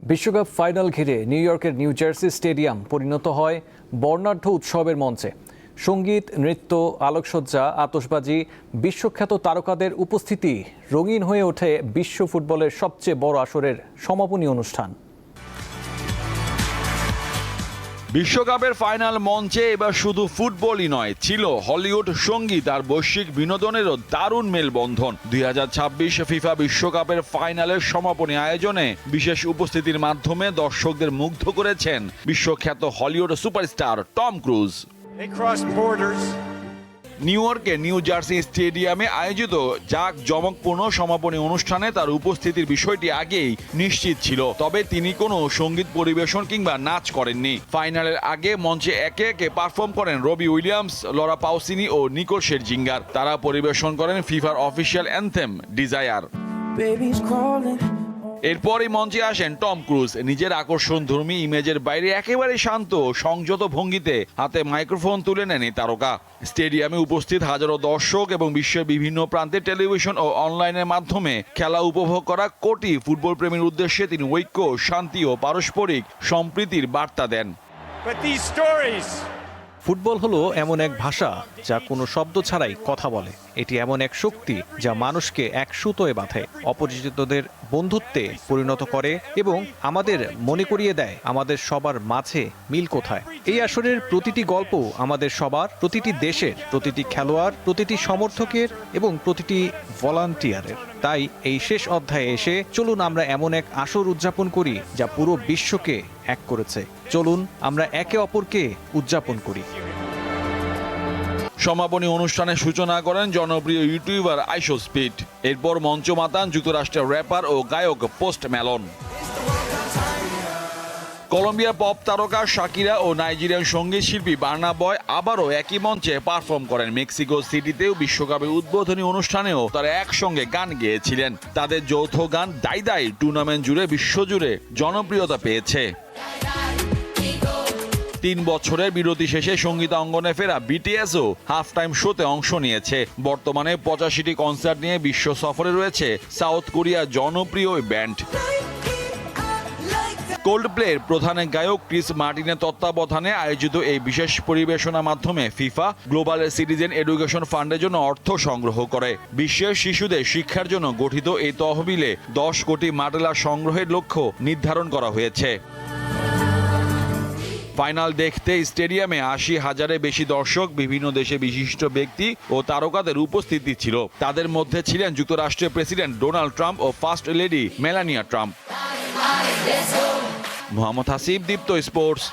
বিশ্বকাপ ফাইনাল ঘিরে নিউ ইয়র্কের নিউ জার্সি স্টেডিয়াম পরিণত হয় বর্ণাঢ্য উৎসবের মঞ্চে। সঙ্গীত, নৃত্য, আলোকসজ্জা, আতশবাজি, বিশ্বখ্যাত তারকাদের উপস্থিতি রঙিন হয়ে ওঠে বিশ্ব ফুটবলের সবচেয়ে বড় আসরের সমাপনী অনুষ্ঠান। বিশ্বকাপের ফাইনাল মঞ্চে এবার শুধু ফুটবলই নয়, ছিল হলিউড সঙ্গীত আর বৈশ্বিক বিনোদনেরও দারুণ মেলবন্ধন। 2026 ফিফা বিশ্বকাপের ফাইনালের সমাপনী আয়োজনে বিশেষ উপস্থিতির মাধ্যমে দর্শকদের মুগ্ধ করেছেন বিশ্বখ্যাত Hollywood superstar Tom Cruise. New ইয়র্কে নিউ জার্সি স্টেডিয়ামে আয়োজিত জাঁকজমকপূর্ণ সমাপনী অনুষ্ঠানে তার উপস্থিতির বিষয়টি আগেই নিশ্চিত ছিল, তবে তিনি কোনো সঙ্গীত পরিবেশন কিংবা নাচ করেননি। ফাইনালের আগে মঞ্চে একে একে পারফর্ম করেন রবি উইলিয়ামস, লরা পাউসিনি ও নিকোল শেরজিঙ্গার। তারা পরিবেশন করেন ফিফার অফিসিয়াল অ্যানথেম ডিজায়ার। এরপরই মঞ্চে আসেন টম ক্রুজ। নিজের আকর্ষণধর্মী ইমেজের বাইরে একেবারে শান্ত সংযত ভঙ্গিতে হাতে মাইক্রোফোন তুলে নেন এই তারকা। স্টেডিয়ামে উপস্থিত হাজারো দর্শক এবং বিশ্বের বিভিন্ন প্রান্তে টেলিভিশন ও অনলাইনের মাধ্যমে খেলা উপভোগ করা কোটি ফুটবল প্রেমীর উদ্দেশ্যে তিনি ঐক্য, শান্তি ও পারস্পরিক সম্প্রীতির বার্তা দেন। ফুটবল হলো এমন এক ভাষা যা কোনো শব্দ ছাড়াই কথা বলে। এটি এমন এক শক্তি যা মানুষকে এক সুতোয় বাঁধে, অপরিচিতদের বন্ধুত্বে পরিণত করে এবং আমাদের মনে করিয়ে দেয় আমাদের সবার মাঝে মিল কোথায়। এই আসরের প্রতিটি গল্প আমাদের সবার, প্রতিটি দেশের, প্রতিটি খেলোয়াড়, প্রতিটি সমর্থকের এবং প্রতিটি ভলান্টিয়ারের। তাই এই শেষ অধ্যায়ে এসে চলুন আমরা এমন এক আসর উদযাপন করি যা পুরো বিশ্বকে এক করেছে। চলুন আমরা একে অপরকে উদযাপন করি। সমাপনী অনুষ্ঠানের সূচনা করেন জনপ্রিয় ইউটিউবার আইশো স্পিড। এরপর মঞ্চ মাতান যুক্তরাষ্ট্রের র্যাপার ও গায়ক পোস্ট ম্যালোন। কলম্বিয়ার পপ তারকা শাকিরা ও নাইজেরিয়ান সঙ্গীত শিল্পী বার্না বয় আবারও একই মঞ্চে পারফর্ম করেন। মেক্সিকো সিটিতেও বিশ্বকাপের উদ্বোধনী অনুষ্ঠানেও তারা একসঙ্গে গান গেয়েছিলেন। তাদের যৌথ গান দাই দাই টুর্নামেন্ট জুড়ে বিশ্বজুড়ে জনপ্রিয়তা পেয়েছে। 3 বছরের বিরতি শেষে সঙ্গীত অঙ্গনে ফেরা বিটিএসও হাফ টাইম শোতে অংশ নিয়েছে। বর্তমানে 85টি কনসার্ট নিয়ে বিশ্ব সফরে রয়েছে সাউথ কোরিয়ার জনপ্রিয় ব্যান্ড। কোল্ডপ্লের প্রধান গায়ক ক্রিস মার্টিনের তত্ত্বাবধানে আয়োজিত এই বিশেষ পরিবেশনার মাধ্যমে ফিফা গ্লোবাল সিটিজেন এডুকেশন ফান্ডের জন্য অর্থ সংগ্রহ করে। বিশ্বের শিশুদের শিক্ষার জন্য গঠিত এই তহবিলে 10 কোটি মাডেলা সংগ্রহের লক্ষ্য নির্ধারণ করা হয়েছে। ফাইনাল দেখতে স্টেডিয়ামে 80,000-এর বেশি দর্শক, বিভিন্ন দেশে বিশিষ্ট ব্যক্তি ও তারকাদের উপস্থিতি ছিল। তাদের মধ্যে ছিলেন যুক্তরাষ্ট্রের প্রেসিডেন্ট ডোনাল্ড ট্রাম্প ও first lady Melania Trump. Mohammad Hasib, Deepto sports.